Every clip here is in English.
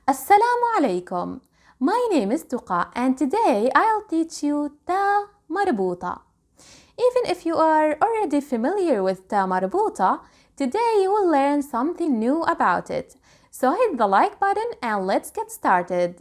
Assalamu alaikum. My name is Toqa and today I'll teach you Ta Marbuta. Even if you are already familiar with Ta Marbuta, today you will learn something new about it. So hit the like button and let's get started.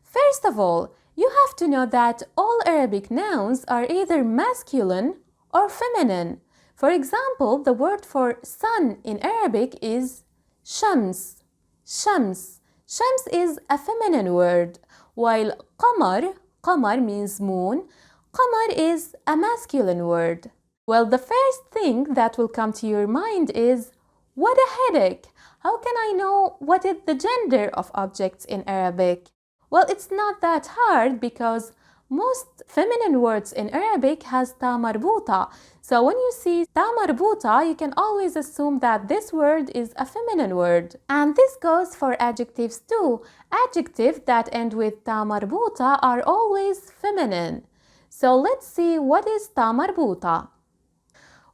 First of all, you have to know that all Arabic nouns are either masculine or feminine. For example, the word for sun in Arabic is shams. Shams. Shams is a feminine word, while qamar means moon, qamar is a masculine word. Well, the first thing that will come to your mind is, what a headache! How can I know what is the gender of objects in Arabic? Well, it's not that hard because most feminine words in Arabic has Ta Marbuta. So when you see Ta Marbuta, you can always assume that this word is a feminine word. And this goes for adjectives too. Adjectives that end with Ta Marbuta are always feminine. So let's see what is Ta Marbuta.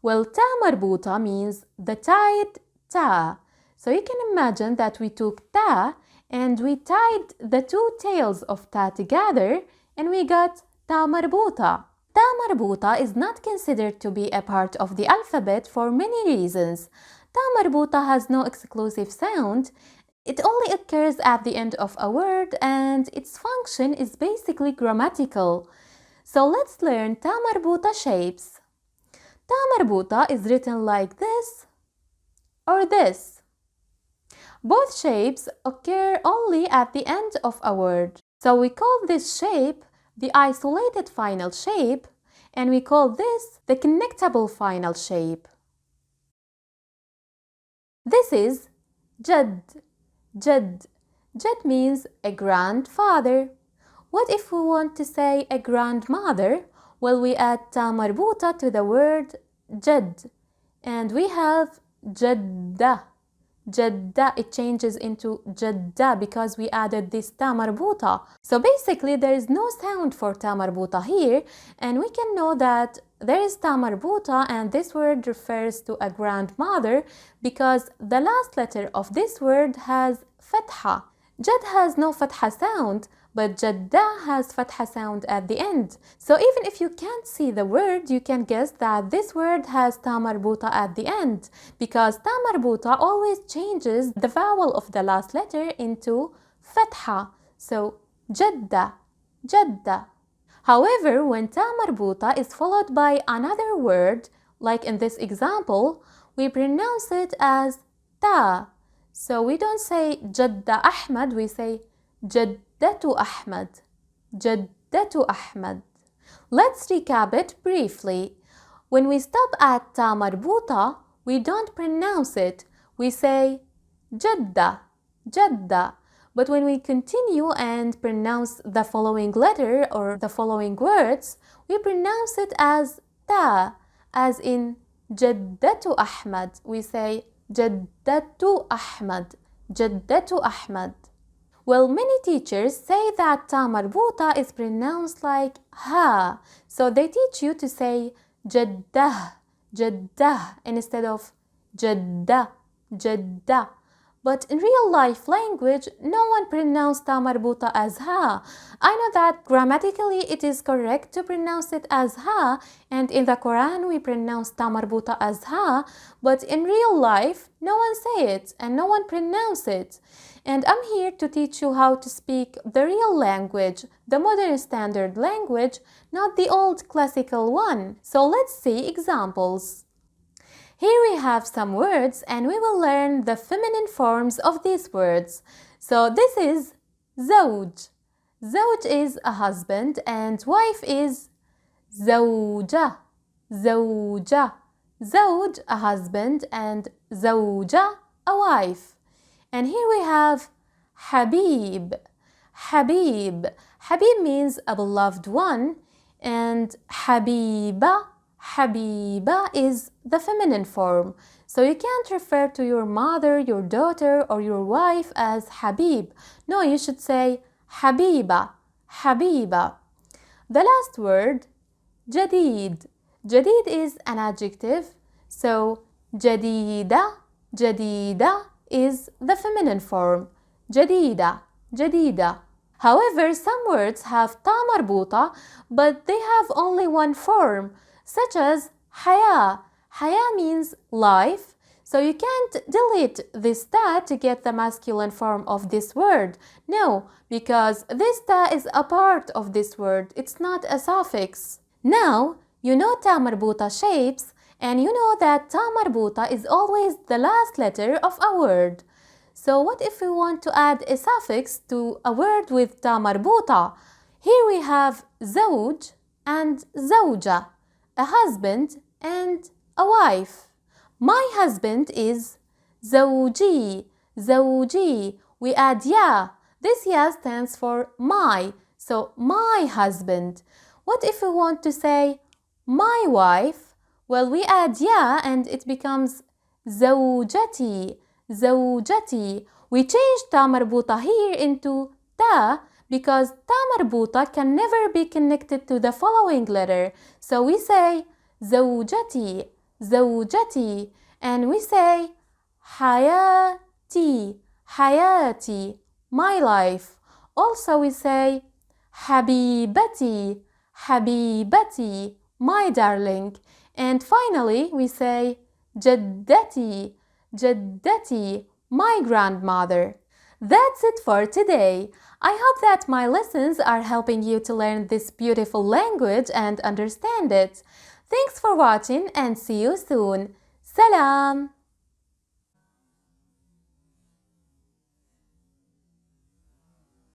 Well, Ta Marbuta means the tied ta. So you can imagine that we took ta and we tied the two tails of ta together and we got Ta Marbuta. Ta Marbuta is not considered to be a part of the alphabet for many reasons. Ta Marbuta has no exclusive sound. It only occurs at the end of a word and its function is basically grammatical. So let's learn Ta Marbuta shapes. Ta Marbuta is written like this or this. Both shapes occur only at the end of a word. So we call this shape the isolated final shape and we call this the connectable final shape. This is Jad. Jad. Jad means a grandfather. What if we want to say a grandmother? Well, we add Ta Marbuta to the word Jad and we have Jadda. Jadda, it changes into Jadda because we added this Ta Marbuta. So basically there is no sound for Ta Marbuta here and we can know that there is Ta Marbuta and this word refers to a grandmother because the last letter of this word has Fatha. Jad has no Fatha sound, but Jadda has Fatha sound at the end. So even if you can't see the word, you can guess that this word has Ta Marbuta at the end because Ta Marbuta always changes the vowel of the last letter into Fatha. So Jadda, Jadda. However, when Ta Marbuta is followed by another word, like in this example, we pronounce it as Ta. So we don't say Jadda Ahmad, we say Jaddatu Ahmad. Jaddatu Ahmad. Let's recap it briefly. When we stop at Ta Marbuta, we don't pronounce it. We say Jadda, Jadda. But when we continue and pronounce the following letter or the following words, we pronounce it as Ta, as in Jaddatu Ahmad. We say Jaddatu Ahmad, Jaddatu Ahmad. Well, many teachers say that Ta Marbuta is pronounced like ha. So they teach you to say Jaddah, Jaddah instead of Jadda, Jadda. But in real life language, no one pronounced Ta Marbuta as ha. I know that grammatically it is correct to pronounce it as ha, and in the Quran we pronounce Ta Marbuta as ha, but in real life no one say it and no one pronounce it. And I'm here to teach you how to speak the real language, the modern standard language, not the old classical one. So let's see examples. Here we have some words and we will learn the feminine forms of these words. So this is zawj. Zawj is a husband and wife is zawja. Zawja. Zawj, a husband, and zawja, a wife. And here we have Habib. Habib. Habib means a beloved one and Habiba. Habiba is the feminine form. So you can't refer to your mother, your daughter, or your wife as Habib. No, you should say Habiba. Habiba. The last word, Jadid. Jadid is an adjective. So جديدة, جديدة is the feminine form. جديدة, جديدة. However, some words have Ta Marbuta, but they have only one form, such as حياة. حياة means life, so you can't delete this ta to get the masculine form of this word. No, because this ta is a part of this word. It's not a suffix. Now, you know Ta Marbuta shapes, and you know that Ta Marbuta is always the last letter of a word. So what if we want to add a suffix to a word with Ta Marbuta? Here we have زوج and زوجة, a husband and a wife. My husband is زوجي, زوجي. We add ya. This ya stands for my, so my husband. What if we want to say my wife? Well, we add ya and it becomes زوجتي, زوجتي. We change Ta Marbuta here into ta because Ta Marbuta can never be connected to the following letter. So we say زوجتي, زوجتي, and we say حياتي, حياتي, my life. Also we say حبيبتي, حبيبتي, my darling. And finally we say جدتي, جدتي, my grandmother. That's it for today. I hope that my lessons are helping you to learn this beautiful language and understand it. Thanks for watching and see you soon. Salam!